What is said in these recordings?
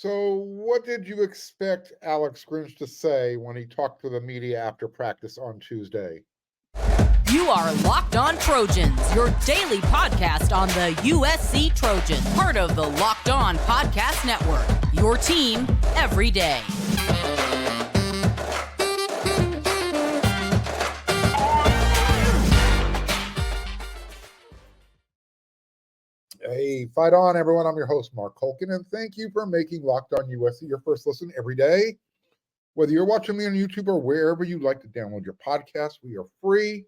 So, what did you expect Alex Grinch to say when he talked to the media after practice on Tuesday? You are Locked On Trojans, your daily podcast on the USC Trojans, part of the Locked On Podcast Network. Your team every day. Hey, fight on, everyone. I'm your host, Mark Holkin, and thank you for making Locked On USC your first listen every day. Whether you're watching me on YouTube or wherever you like to download your podcast, we are free.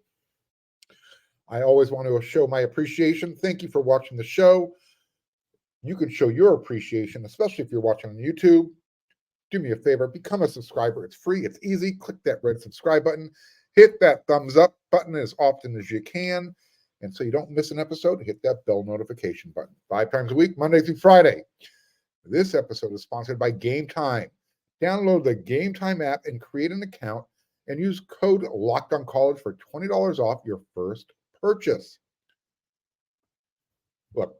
I always want to show my appreciation. Thank you for watching the show. You can show your appreciation, especially if you're watching on YouTube. Do me a favor, become a subscriber. It's free, it's easy. Click that red subscribe button. Hit that thumbs up button as often as you can. And so you don't miss an episode, hit that bell notification button. 5 times a week, Monday through Friday. This episode is sponsored by Game Time. Download the Game Time app and create an account and use code LOCKEDONCollege for $20 off your first purchase. Look,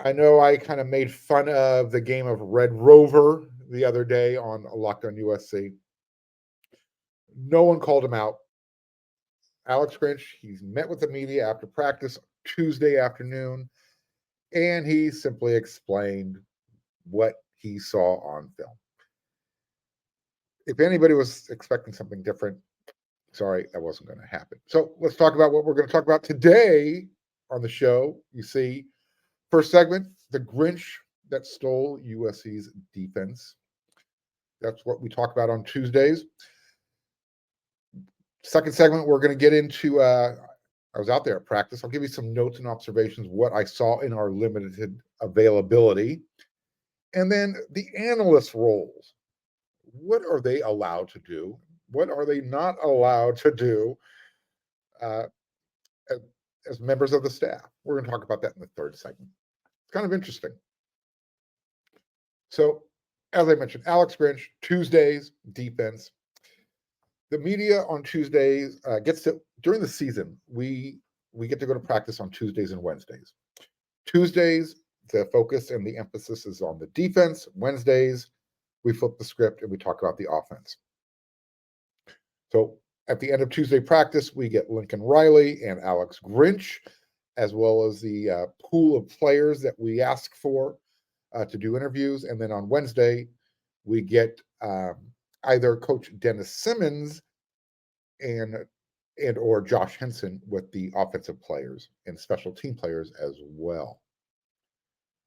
I know I kind of made fun of the game of Red Rover the other day on Locked On USC. No one called him out. Alex Grinch, he's met with the media after practice Tuesday afternoon, and he simply explained what he saw on film. If anybody was expecting something different, sorry, that wasn't going to happen. So let's talk about what we're going to talk about today on the show. You see, first segment, the Grinch that stole USC's defense. That's what we talk about on Tuesdays. Second segment, we're going to get into, I was out there at practice. I'll give you some notes and observations, what I saw in our limited availability. And then the analyst roles. What are they allowed to do? What are they not allowed to do as members of the staff? We're going to talk about that in the third segment. It's kind of interesting. So, as I mentioned, Alex Grinch, Tuesdays, defense. The media on Tuesdays gets to, during the season, we get to go to practice on Tuesdays and Wednesdays. Tuesdays, the focus and the emphasis is on the defense. Wednesdays, we flip the script and we talk about the offense. So at the end of Tuesday practice, we get Lincoln Riley and Alex Grinch, as well as the pool of players that we ask for to do interviews. And then on Wednesday, we get either Coach Dennis Simmons and or Josh Henson with the offensive players and special team players as well.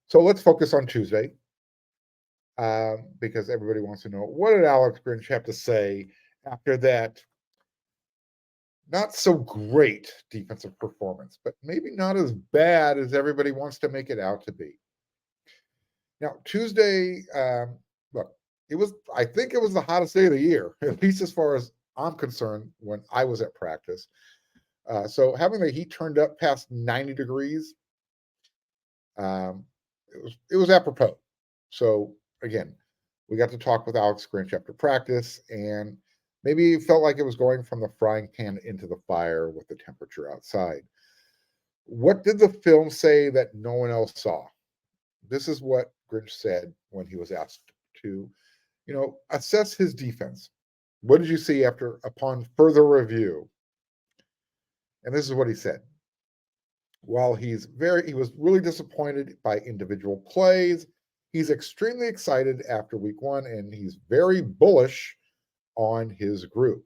So let's focus on Tuesday because everybody wants to know, what did Alex Grinch have to say after that not so great defensive performance, but maybe not as bad as everybody wants to make it out to be? Now, Tuesday, look, I think it was the hottest day of the year, at least as far as I'm concerned when I was at practice. So having the heat turned up past 90 degrees, it was apropos. So again, we got to talk with Alex Grinch after practice, and maybe it felt like it was going from the frying pan into the fire with the temperature outside. What did the film say that no one else saw? This is what Grinch said when he was asked to, assess his defense. What did you see upon further review? And this is what he said. While he was really disappointed by individual plays, he's extremely excited after week one, and he's very bullish on his group.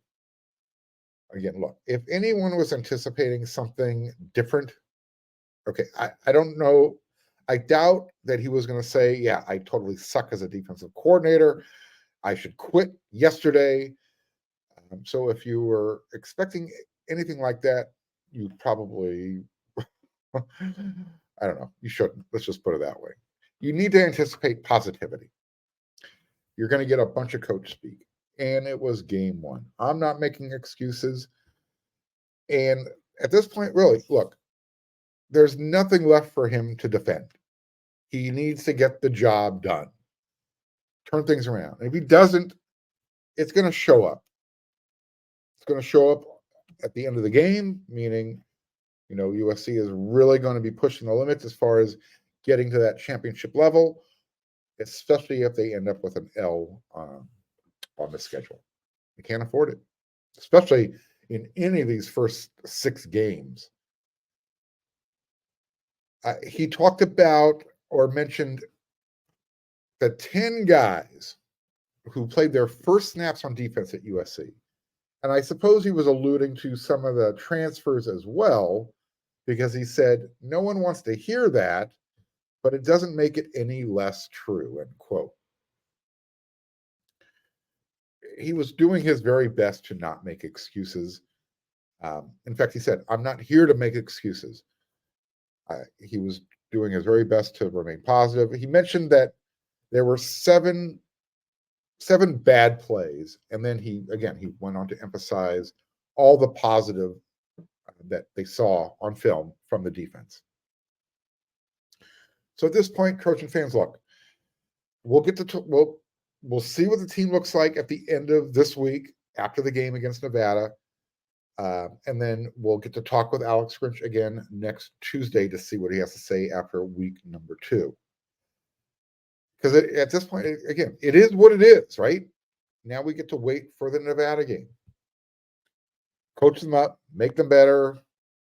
Again, look, if anyone was anticipating something different, okay, I don't know. I doubt that he was going to say, yeah, I totally suck as a defensive coordinator. I should quit yesterday. So if you were expecting anything like that, you probably, I don't know, you shouldn't. Let's just put it that way. You need to anticipate positivity. You're going to get a bunch of coach speak. And it was game one. I'm not making excuses. And at this point, really, look, there's nothing left for him to defend. He needs to get the job done, turn things around. And if he doesn't, it's going to show up. It's going to show up at the end of the game, meaning, USC is really going to be pushing the limits as far as getting to that championship level. especially if they end up with an L on the schedule. They can't afford it, especially in any of these first 6 games. He talked about or mentioned the 10 guys who played their first snaps on defense at USC. And I suppose he was alluding to some of the transfers as well, because he said, no one wants to hear that, but it doesn't make it any less true, end quote. He was doing his very best to not make excuses. In fact, he said, I'm not here to make excuses. He was doing his very best to remain positive. He mentioned that there were seven bad plays, and then he went on to emphasize all the positive that they saw on film from the defense. So at this point, Trojan fans, look, we'll get to we'll see what the team looks like at the end of this week after the game against Nevada. And then we'll get to talk with Alex Grinch again next Tuesday to see what he has to say after week number 2. Because at this point, again, it is what it is, right? Now we get to wait for the Nevada game. Coach them up, make them better,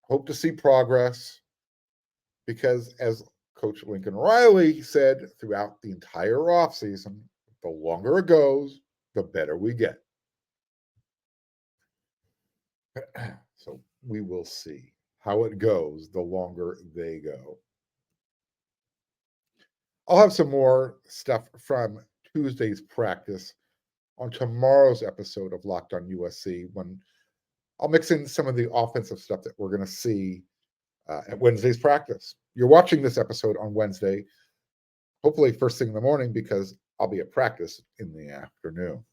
hope to see progress. Because as Coach Lincoln Riley said throughout the entire offseason, the longer it goes, the better we get. So we will see how it goes the longer they go. I'll have some more stuff from Tuesday's practice on tomorrow's episode of Locked on USC, when I'll mix in some of the offensive stuff that we're going to see at Wednesday's practice. You're watching this episode on Wednesday, hopefully first thing in the morning, because I'll be at practice in the afternoon.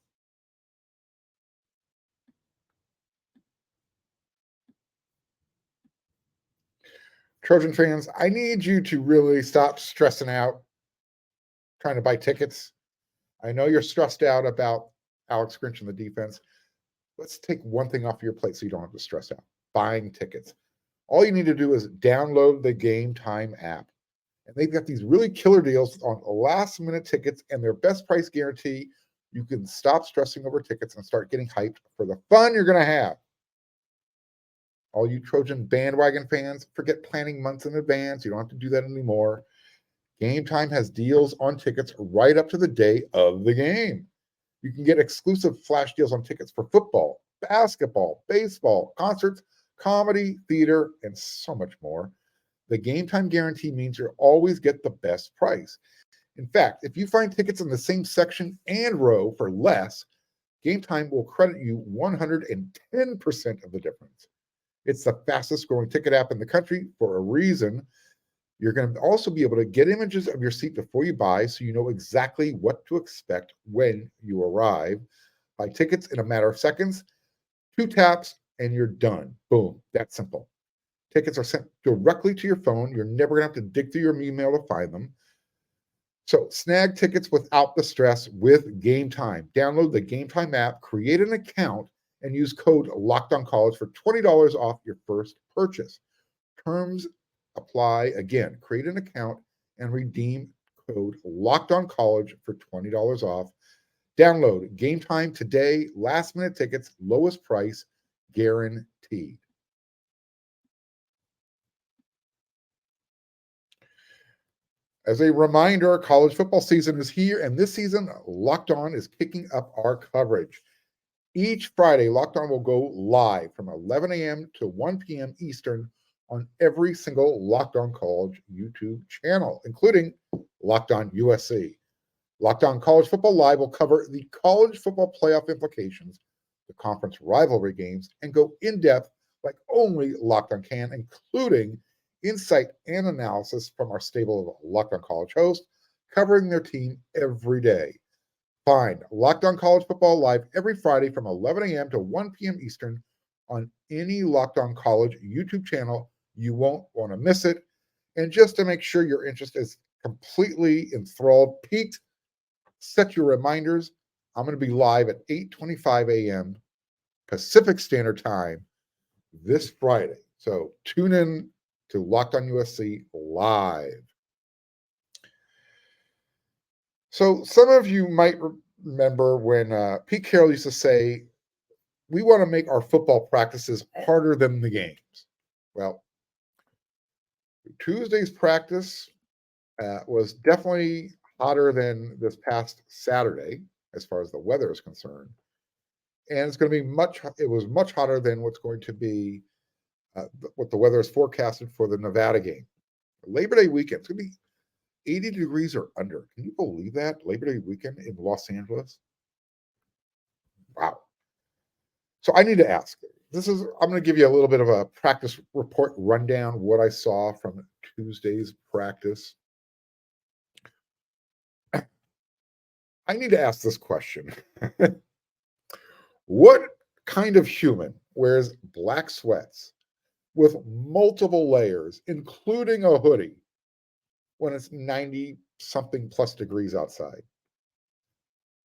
Trojan fans, I need you to really stop stressing out trying to buy tickets. I know you're stressed out about Alex Grinch and the defense. Let's take one thing off your plate so you don't have to stress out. Buying tickets. All you need to do is download the Game Time app. And they've got these really killer deals on last-minute tickets and their best price guarantee. You can stop stressing over tickets and start getting hyped for the fun you're going to have. All you Trojan bandwagon fans, forget planning months in advance. You don't have to do that anymore. Game Time has deals on tickets right up to the day of the game. You can get exclusive flash deals on tickets for football, basketball, baseball, concerts, comedy, theater, and so much more. The Game Time guarantee means you'll always get the best price. In fact, if you find tickets in the same section and row for less, Game Time will credit you 110% of the difference. It's the fastest growing ticket app in the country for a reason. You're going to also be able to get images of your seat before you buy, so you know exactly what to expect when you arrive. Buy tickets in a matter of seconds, 2 taps, and you're done. Boom. That's simple. Tickets are sent directly to your phone. You're never going to have to dig through your email to find them. So snag tickets without the stress with Game Time. Download the Game Time app, create an account, and use code LOCKEDONCollege for $20 off your first purchase. Terms apply. Again, create an account and redeem code LOCKEDONCollege for $20 off. Download Game Time today. Last minute tickets, lowest price, guaranteed. As a reminder, college football season is here, and this season, Locked On is kicking up our coverage. Each Friday, Locked On will go live from 11 a.m. to 1 p.m. Eastern on every single Locked On College YouTube channel, including Locked On USC. Locked On College Football Live will cover the college football playoff implications, the conference rivalry games, and go in-depth like only Locked On can, including insight and analysis from our stable of Locked On College hosts, covering their team every day. Find Locked On College Football Live every Friday from 11 a.m. to 1 p.m. Eastern on any Locked On College YouTube channel. You won't want to miss it. And just to make sure your interest is completely enthralled, peaked, set your reminders. I'm going to be live at 8:25 a.m. Pacific Standard Time this Friday. So tune in to Locked On USC live. So some of you might remember when Pete Carroll used to say, we want to make our football practices harder than the games. Well, Tuesday's practice was definitely hotter than this past Saturday, as far as the weather is concerned. And it's going to be it was much hotter than what's going to be what the weather is forecasted for the Nevada game. Labor Day weekend, it's going to be 80 degrees or under. Can you believe that? Labor Day weekend in Los Angeles? Wow. So I need to ask. I'm going to give you a little bit of a practice report rundown, what I saw from Tuesday's practice. I need to ask this question. What kind of human wears black sweats with multiple layers, including a hoodie, when it's 90 something plus degrees outside?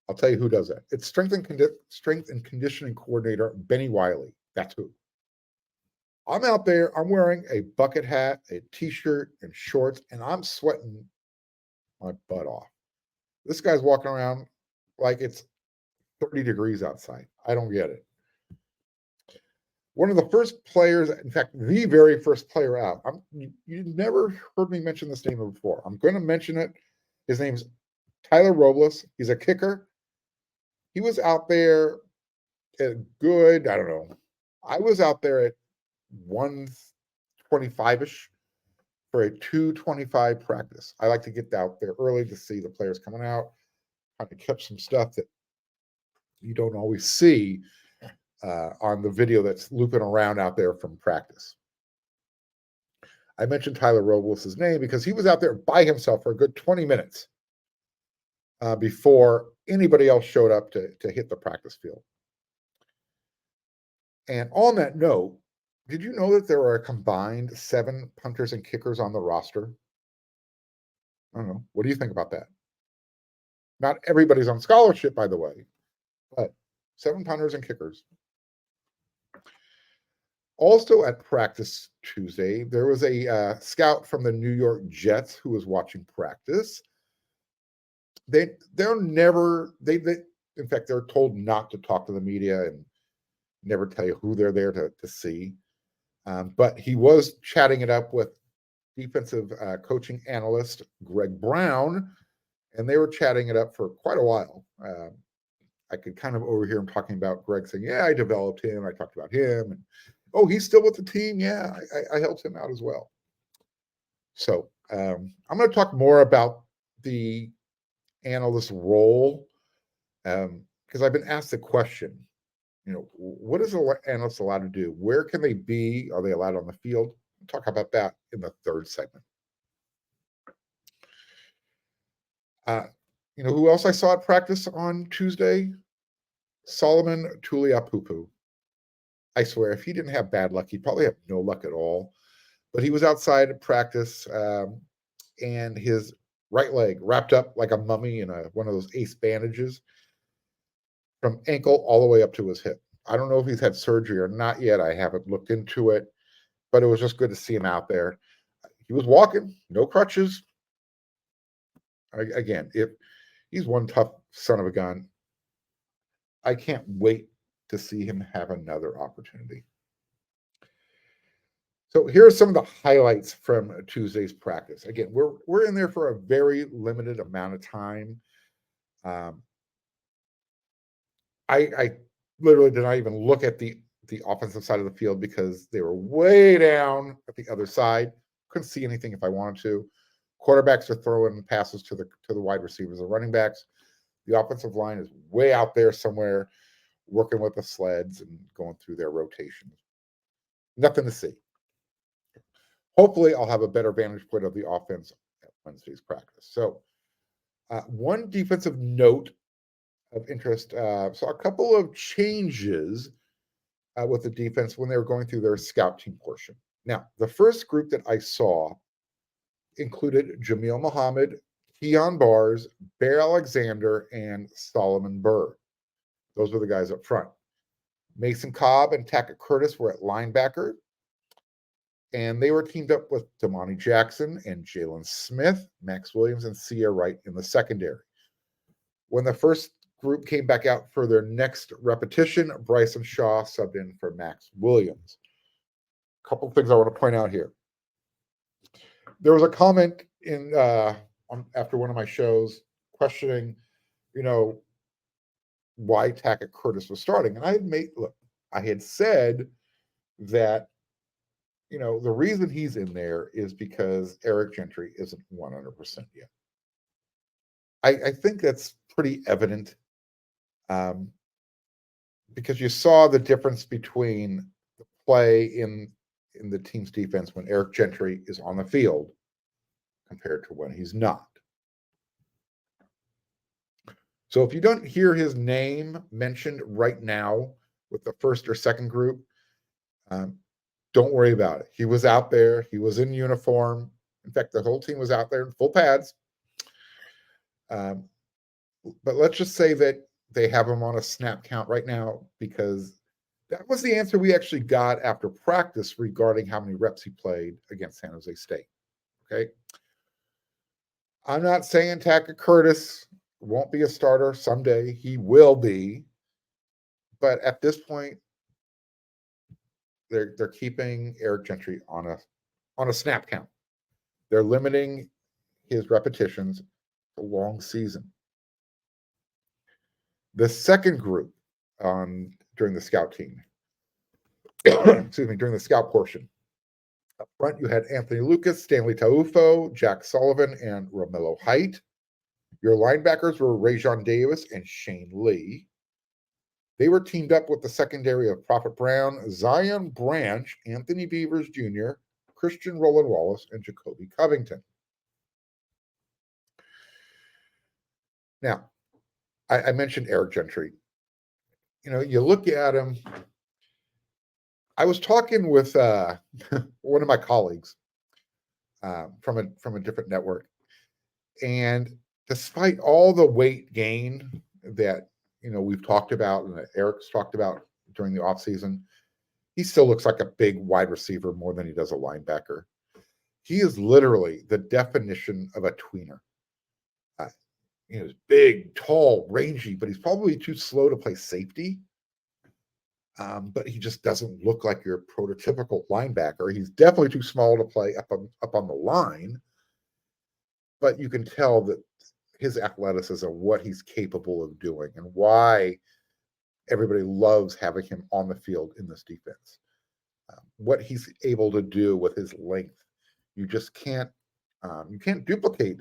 I'll tell you who does that. It's strength and conditioning coordinator Benny Wiley. That's who. I'm out there, I'm wearing a bucket hat, a t-shirt, and shorts, and I'm sweating my butt off. This guy's walking around like it's 30 degrees outside. I don't get it. One of the first players, in fact, the very first player out. You never heard me mention this name before. I'm going to mention it. His name's Tyler Robles. He's a kicker. He was out there at good, I don't know. I was out there at 1:25-ish for a 2:25 practice. I like to get out there early to see the players coming out, kind of catch some stuff that you don't always see on the video that's looping around out there from practice. I mentioned Tyler Robles' name because he was out there by himself for a good 20 minutes before anybody else showed up to hit the practice field. And on that note, did you know that there are a combined 7 punters and kickers on the roster? I don't know. What do you think about that? Not everybody's on scholarship, by the way, but 7 punters and kickers. Also at practice Tuesday, there was a scout from the New York Jets who was watching practice. In fact, they're told not to talk to the media and never tell you who they're there to see. But he was chatting it up with defensive coaching analyst Greg Brown, and they were chatting it up for quite a while. I could kind of overhear him talking about Greg saying, yeah, I developed him. I talked about him. And, oh, he's still with the team. Yeah, I helped him out as well. So I'm going to talk more about the analyst role because I've been asked the question, what is an analyst allowed to do? Where can they be? Are they allowed on the field? We'll talk about that in the third segment. Who else I saw at practice on Tuesday? Solomon Tuliapupu. I swear, if he didn't have bad luck, he'd probably have no luck at all. But he was outside at practice, and his right leg wrapped up like a mummy in one of those ace bandages from ankle all the way up to his hip. I don't know if he's had surgery or not yet. I haven't looked into it, but it was just good to see him out there. He was walking, no crutches. Again, if he's one tough son of a gun, I can't wait to see him have another opportunity. So here are some of the highlights from Tuesday's practice. Again, we're in there for a very limited amount of time. I literally did not even look at the offensive side of the field because they were way down at the other side. Couldn't see anything if I wanted to. Quarterbacks are throwing passes to the wide receivers and running backs. The offensive line is way out there somewhere, working with the sleds and going through their rotations. Nothing to see. Hopefully, I'll have a better vantage point of the offense at Wednesday's practice. So, one defensive note of interest. So a couple of changes with the defense when they were going through their scout team portion. Now, the first group that I saw included Jamil Muhammad, Keon Bars, Bear Alexander, and Solomon Byrd. Those were the guys up front. Mason Cobb and Tackett Curtis were at linebacker, and they were teamed up with Damani Jackson and Jalen Smith, Max Williams, and Sia Wright in the secondary. When the first group came back out for their next repetition, Bryson Shaw subbed in for Max Williams. A couple of things I want to point out here. There was a comment in after one of my shows questioning, why Tackett Curtis was starting, and I had said that the reason he's in there is because Eric Gentry isn't 100% yet. I think that's pretty evident, because you saw the difference between the play in the team's defense when Eric Gentry is on the field compared to when he's not. So if you don't hear his name mentioned right now with the first or second group, don't worry about it. He was out there. He was in uniform. In fact, the whole team was out there in full pads. But let's just say that they have him on a snap count right now, because that was the answer we actually got after practice regarding how many reps he played against San Jose State. Okay. I'm not saying Tackett Curtis won't be a starter someday. He will be. But at this point, they're keeping Eric Gentry on a snap count. They're limiting his repetitions to long season. The second group during the scout team, during the scout portion. Up front, you had Anthony Lucas, Stanley Taufo, Jack Sullivan, and Romello Height. Your linebackers were Rajon Davis and Shane Lee. They were teamed up with the secondary of Prophet Brown, Zion Branch, Anthony Beavers Jr., Christian Roland Wallace, and Jacoby Covington. Now, I mentioned Eric Gentry. You look at him. I was talking with one of my colleagues from a different network, and despite all the weight gain that we've talked about and that Eric's talked about during the offseason, he still looks like a big wide receiver more than he does a linebacker. He is literally the definition of a tweener. He's big, tall, rangy, but he's probably too slow to play safety. But he just doesn't look like your prototypical linebacker. He's definitely too small to play up on the line. But you can tell that his athleticism, what he's capable of doing, and why everybody loves having him on the field in this defense. What he's able to do with his length, you just can't. You can't duplicate.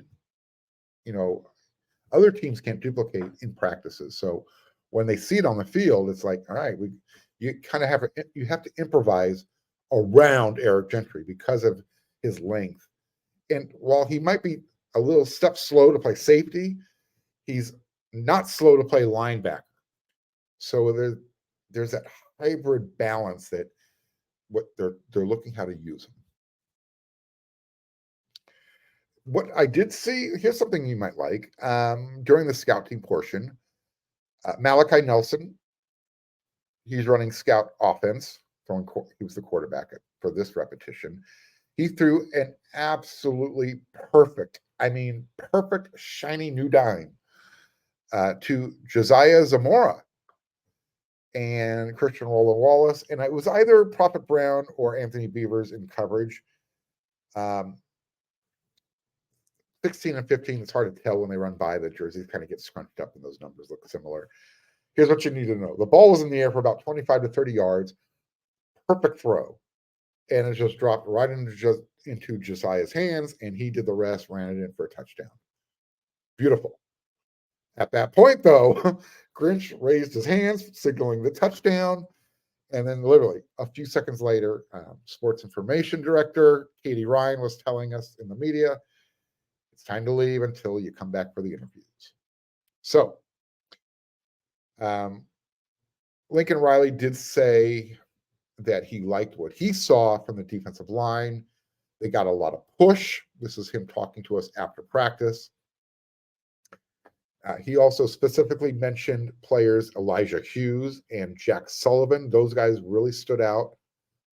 Other teams can't duplicate in practices. So when they see it on the field, it's like, all right, you have to improvise around Eric Gentry because of his length. And while he might be a little step slow to play safety, he's not slow to play linebacker. So there's that hybrid balance that what they're looking how to use him. What I did see, here's something you might like. During the scout team portion, Malachi Nelson, he's running scout offense. He was the quarterback for this repetition. He threw an absolutely perfect shiny new dime to Josiah Zamora and Christian Roland Wallace. And it was either Prophet Brown or Anthony Beavers in coverage. 16 and 15, it's hard to tell when they run by. The jerseys kind of get scrunched up and those numbers look similar. Here's what you need to know. The ball was in the air for about 25 to 30 yards. Perfect throw. And it just dropped right into Josiah's hands, and he did the rest, ran it in for a touchdown. Beautiful. At that point, though, Grinch raised his hands, signaling the touchdown. And then literally a few seconds later, sports information director Katie Ryan was telling us in the media, it's time to leave until you come back for the interviews. So Lincoln Riley did say that he liked what he saw from the defensive line. They got a lot of push. This is him talking to us after practice. He also specifically mentioned players Elijah Hughes and Jack Sullivan. Those guys really stood out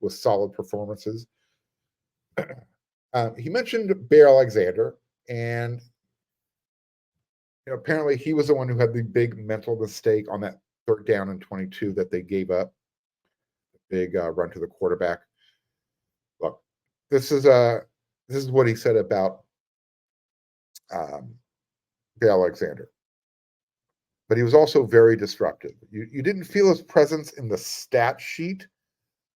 with solid performances. He mentioned Bear Alexander, and Apparently he was the one who had the big mental mistake on that 3rd down and 22 that they gave up. Big run to the quarterback. Look, this is what he said about Alexander. But he was also very disruptive. You didn't feel his presence in the stat sheet,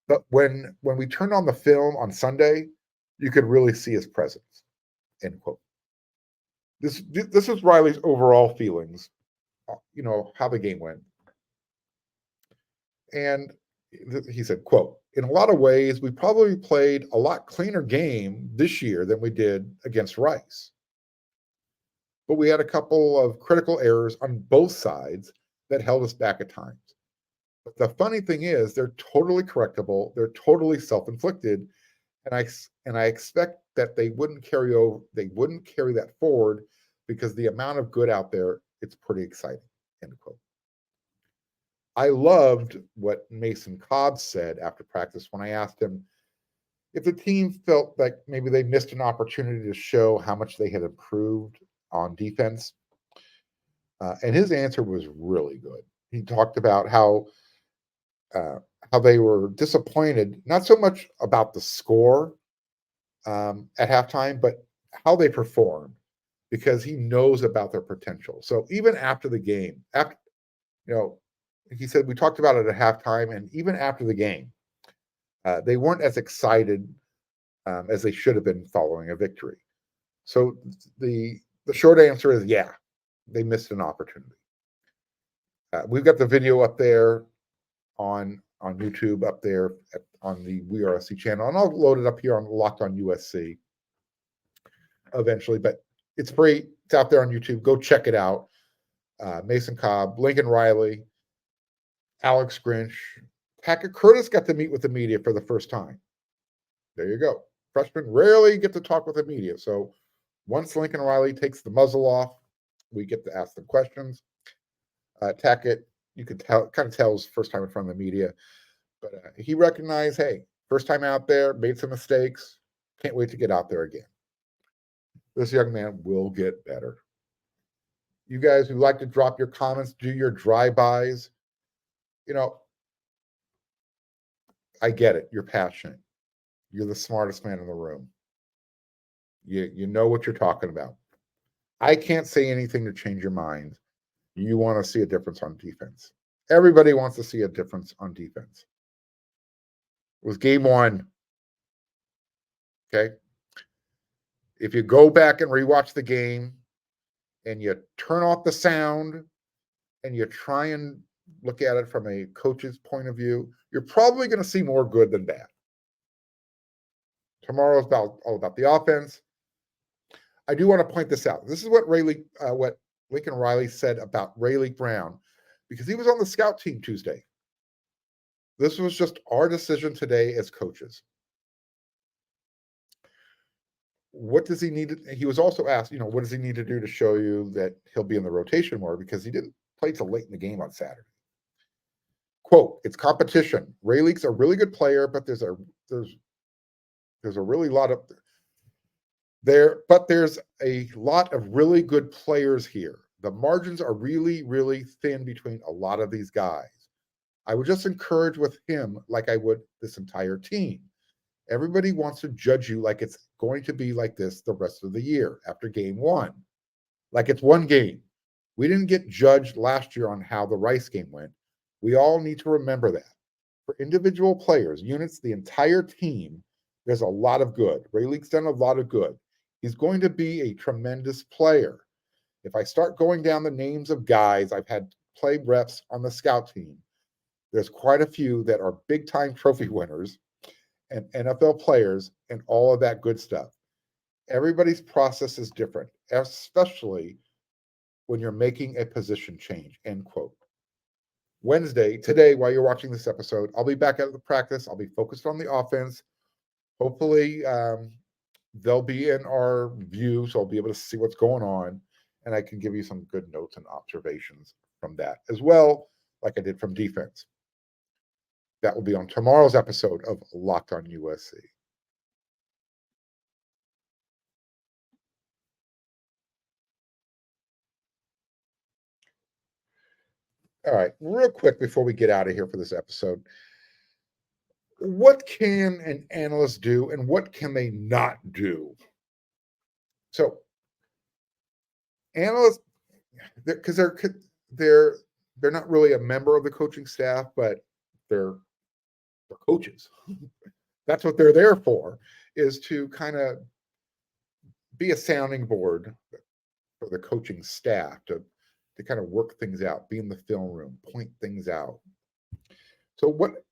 but when we turned on the film on Sunday, you could really see his presence. End quote. This is Riley's overall feelings, how the game went. And he said, quote, "In a lot of ways, we probably played a lot cleaner game this year than we did against Rice. But we had a couple of critical errors on both sides that held us back at times. But the funny thing is, they're totally correctable. They're totally self-inflicted, and I expect that they wouldn't carry that forward because the amount of good out there, it's pretty exciting." End quote. I loved what Mason Cobb said after practice when I asked him if the team felt like maybe they missed an opportunity to show how much they had improved on defense. And his answer was really good. He talked about how they were disappointed, not so much about the score at halftime, but how they performed, because he knows about their potential. So even after the game, he said we talked about it at halftime, and even after the game, they weren't as excited as they should have been following a victory. So the short answer is, yeah, they missed an opportunity. We've got the video up there on YouTube, up there on the We Are SC channel, and I'll load it up here on Locked On USC eventually. But it's free. It's out there on YouTube. Go check it out. Mason Cobb, Lincoln Riley, Alex Grinch, Hackett Curtis got to meet with the media for the first time. There you go. Freshmen rarely get to talk with the media. So once Lincoln Riley takes the muzzle off, we get to ask them questions. Tackett, you could kind of tell his first time in front of the media, but he recognized, hey, first time out there, made some mistakes. Can't wait to get out there again. This young man will get better. You guys who like to drop your comments, do your drive-bys, I get it. You're passionate. You're the smartest man in the room. You know what you're talking about. I can't say anything to change your mind. You want to see a difference on defense. Everybody wants to see a difference on defense. It was game 1. Okay? If you go back and rewatch the game and you turn off the sound and you try and look at it from a coach's point of view, you're probably going to see more good than bad. Tomorrow's all about the offense. I do want to point this out. This is what Lincoln Riley said about Rayleigh Brown, because he was on the scout team Tuesday. This was just our decision today as coaches. What does he need? He was also asked, what does he need to do to show you that he'll be in the rotation more, because he didn't play till late in the game on Saturday. Quote, "It's competition. Rayleigh's a really good player, but there's a really lot of there's a lot of really good players here. The margins are really, really thin between a lot of these guys. I would just encourage with him like I would this entire team. Everybody wants to judge you like it's going to be like this the rest of the year after game 1. Like it's one game. We didn't get judged last year on how the Rice game went. We all need to remember that. For individual players, units, the entire team, there's a lot of good. Rayleigh's done a lot of good. He's going to be a tremendous player. If I start going down the names of guys I've had play reps on the scout team, there's quite a few that are big-time trophy winners and NFL players and all of that good stuff. Everybody's process is different, especially when you're making a position change," end quote. Wednesday, today, while you're watching this episode, I'll be back at the practice. I'll be focused on the offense. Hopefully, they'll be in our view, so I'll be able to see what's going on, and I can give you some good notes and observations from that as well, like I did from defense. That will be on tomorrow's episode of Locked On USC. All right, real quick before we get out of here for this episode, what can an analyst do and what can they not do? So, analysts, because they're they're not really a member of the coaching staff, but they're coaches. That's what they're there for, is to kind of be a sounding board for the coaching staff to kind of work things out, be in the film room, point things out. So what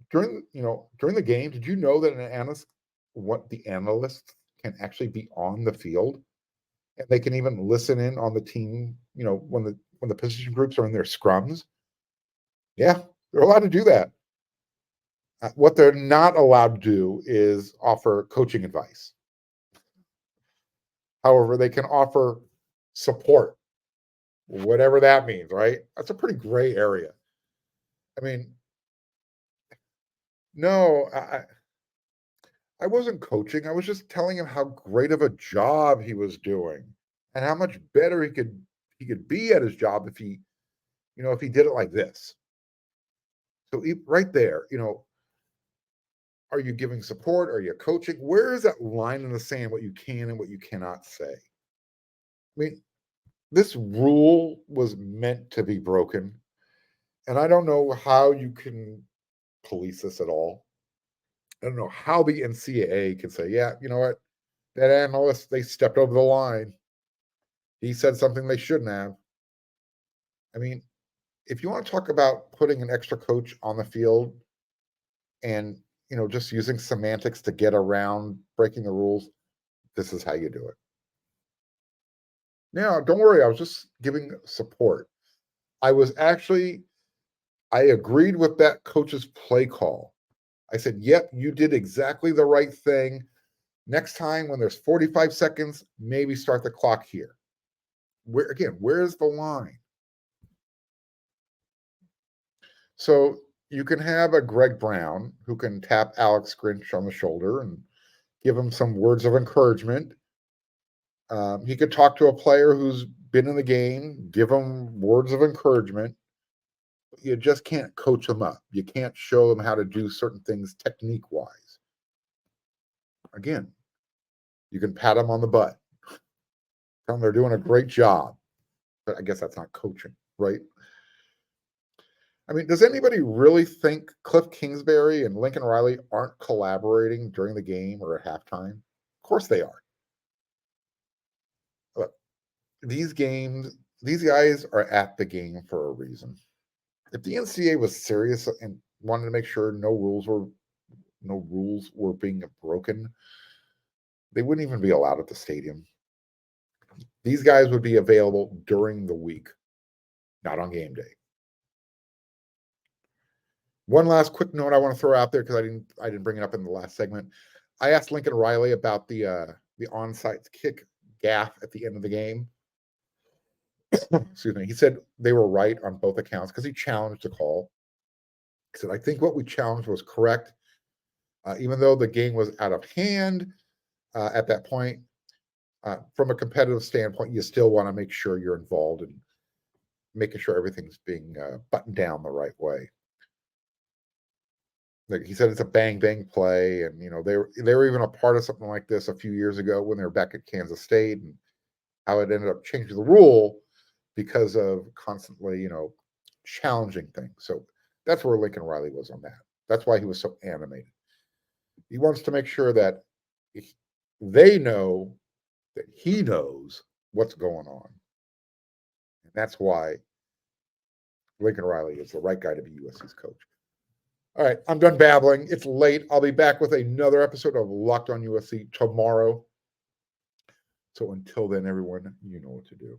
during the game, did you know that the analysts can actually be on the field and they can even listen in on the team, when the position groups are in their scrums? Yeah, they're allowed to do that. What they're not allowed to do is offer coaching advice. However, they can offer support, whatever that means, right? That's a pretty gray area. I mean, no, I wasn't coaching. I was just telling him how great of a job he was doing and how much better he could be at his job if he did it like this. So right there, are you giving support? Are you coaching? Where is that line in the sand, what you can and what you cannot say? I mean, this rule was meant to be broken. And I don't know how you can police this at all. I don't know how the NCAA can say, yeah, you know what? That analyst, they stepped over the line. He said something they shouldn't have. I mean, if you want to talk about putting an extra coach on the field and, just using semantics to get around breaking the rules, this is how you do it. Now, don't worry, I was just giving support. I agreed with that coach's play call. I said, yep, you did exactly the right thing. Next time when there's 45 seconds, maybe start the clock here. Where's the line? So you can have a Greg Brown who can tap Alex Grinch on the shoulder and give him some words of encouragement. He could talk to a player who's been in the game, give him words of encouragement. You just can't coach them up. You can't show them how to do certain things technique-wise. Again, you can pat them on the butt. Tell them they're doing a great job. But I guess that's not coaching, right? I mean, does anybody really think Cliff Kingsbury and Lincoln Riley aren't collaborating during the game or at halftime? Of course they are. Look, these guys are at the game for a reason. If the NCAA was serious and wanted to make sure no rules were being broken, they wouldn't even be allowed at the stadium. These guys would be available during the week, not on game day. One last quick note I want to throw out there because I didn't bring it up in the last segment. I asked Lincoln Riley about the onside kick gaff at the end of the game. Excuse me. He said they were right on both accounts because he challenged the call. He said, I think what we challenged was correct. Even though the game was out of hand at that point, from a competitive standpoint, you still want to make sure you're involved in making sure everything's being buttoned down the right way. Like he said, it's a bang play, and they were even a part of something like this a few years ago when they were back at Kansas State, and how it ended up changing the rule because of constantly challenging things. So that's where Lincoln Riley was on that. That's why he was so animated. He wants to make sure that they know that he knows what's going on, and that's why Lincoln Riley is the right guy to be USC's coach. All right, I'm done babbling. It's late. I'll be back with another episode of Locked on USC tomorrow. So until then, everyone, you know what to do.